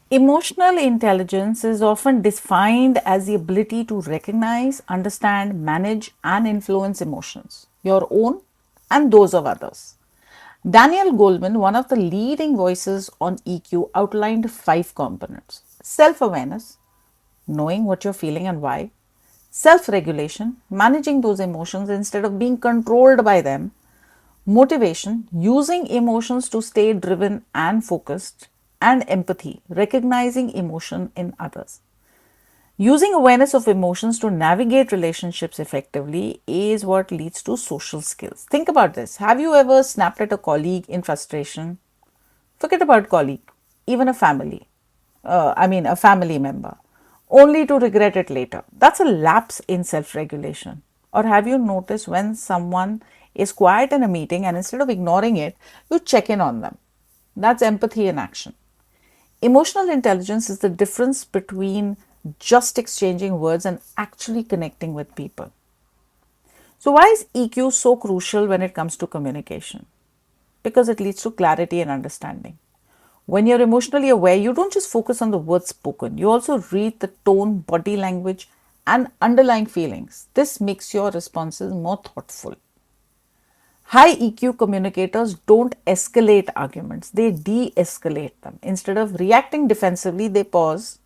Emotional intelligence is often defined as the ability to recognize, understand, manage, and influence emotions, your own and those of others. Daniel Goleman, one of the leading voices on EQ, outlined five components: self awareness, knowing what you're feeling and why; self regulation, managing those emotions instead of being controlled by them; motivation, using emotions to stay driven and focused; and empathy, recognizing emotion in others. Using awareness of emotions to navigate relationships effectively is what leads to social skills. Think about this. Have you ever snapped at a colleague in frustration? Forget about colleague, even a family. A family member, only to regret it later. That's a lapse in self regulation. Or have you noticed when someone is quiet in a meeting and instead of ignoring it, you check in on them? That's empathy in action. Emotional intelligence is the difference between just exchanging words and actually connecting with people. So, why is EQ so crucial when it comes to communication? Because it leads to clarity and understanding. When you're emotionally aware, you don't just focus on the words spoken, you also read the tone, body language, and underlying feelings. This makes your responses more thoughtful. High EQ communicators don't escalate arguments, they de escalate them. Instead of reacting defensively, they pause,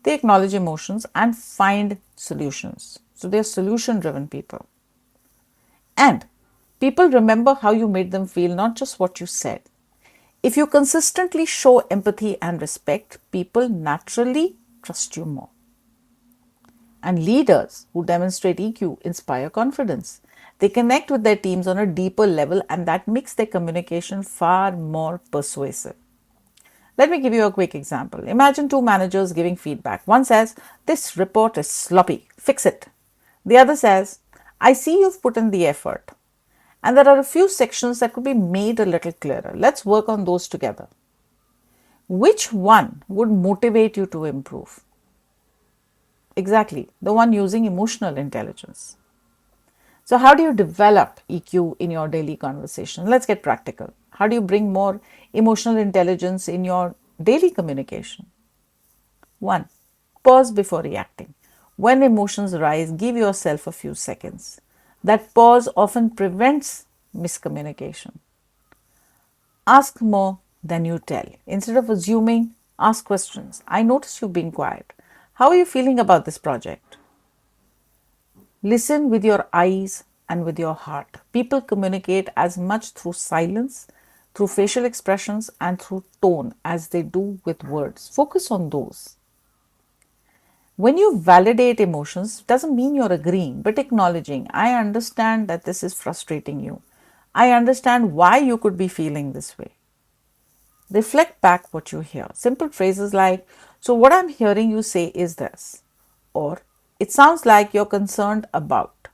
they acknowledge emotions, and find solutions. So they're solution driven people. And people remember how you made them feel, not just what you said. If you consistently show empathy and respect, people naturally trust you more. And leaders who demonstrate EQ inspire confidence. They connect with their teams on a deeper level, and that makes their communication far more persuasive. Let me give you a quick example. Imagine two managers giving feedback. One says, "This report is sloppy, fix it." The other says, "I see you've put in the effort, and there are a few sections that could be made a little clearer. Let's work on those together." Which one would motivate you to improve? Exactly, the one using emotional intelligence. So, how do you develop EQ in your daily conversation? Let's get practical. How do you bring more emotional intelligence in your daily communication? One, pause before reacting. When emotions rise, give yourself a few seconds. That pause often prevents miscommunication. Ask more than you tell. Instead of assuming, ask questions. "I notice you being quiet. How are you feeling about this project?" Listen with your eyes and with your heart. People communicate as much through silence, through facial expressions, and through tone as they do with words. Focus on those. When you validate emotions, doesn't mean you're agreeing, but acknowledging, "I understand that this is frustrating you. I understand why you could be feeling this way." Reflect back what you hear. Simple phrases like, "So, what I'm hearing you say is this," or "It sounds like you're concerned about,"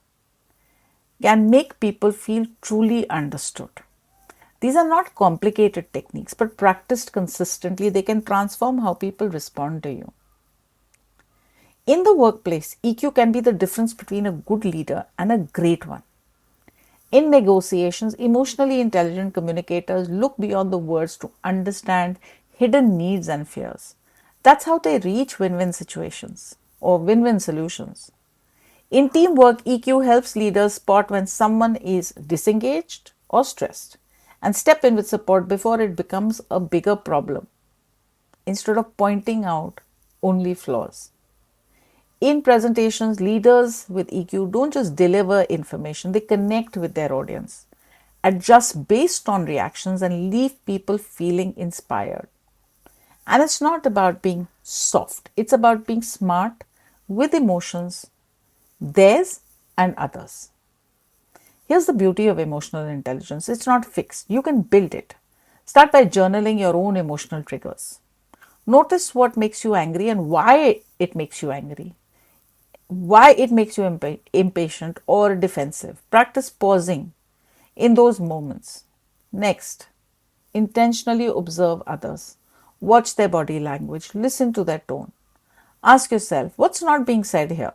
can make people feel truly understood. These are not complicated techniques, but practiced consistently, they can transform how people respond to you. In the workplace, EQ can be the difference between a good leader and a great one. In negotiations, emotionally intelligent communicators look beyond the words to understand hidden needs and fears. That's how they reach win win situations or win win solutions. In teamwork, EQ helps leaders spot when someone is disengaged or stressed and step in with support before it becomes a bigger problem instead of pointing out only flaws. In presentations, leaders with EQ don't just deliver information, they connect with their audience, adjust based on reactions, and leave people feeling inspired. And it's not about being soft, it's about being smart with emotions, theirs and others. Here's the beauty of emotional intelligence: it's not fixed, you can build it. Start by journaling your own emotional triggers. Notice what makes you angry and why it makes you angry, why it makes you impatient or defensive. Practice pausing in those moments. Next, intentionally observe others. Watch their body language, listen to their tone. Ask yourself, what's not being said here?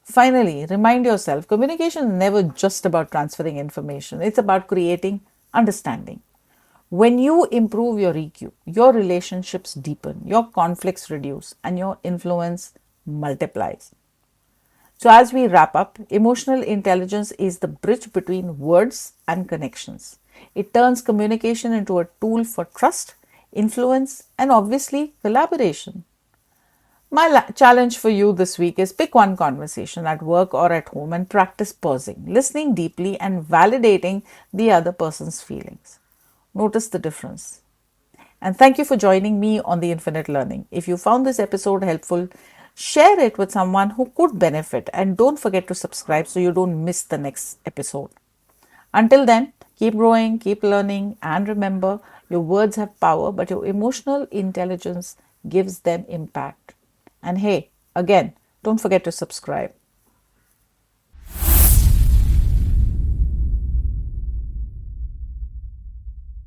Finally, remind yourself communication is never just about transferring information, it's about creating understanding. When you improve your EQ, your relationships deepen, your conflicts reduce, and your influence multiplies. So, as we wrap up, emotional intelligence is the bridge between words and connections. It turns communication into a tool for trust, influence, and obviously collaboration. My challenge for you this week is pick one conversation at work or at home and practice pausing, listening deeply, and validating the other person's feelings. Notice the difference. And thank you for joining me on the Infinite Learning. If you found this episode helpful, share it with someone who could benefit, and don't forget to subscribe so you don't miss the next episode. Until then, keep growing, keep learning, and remember your words have power, but your emotional intelligence gives them impact. And hey, again, don't forget to subscribe.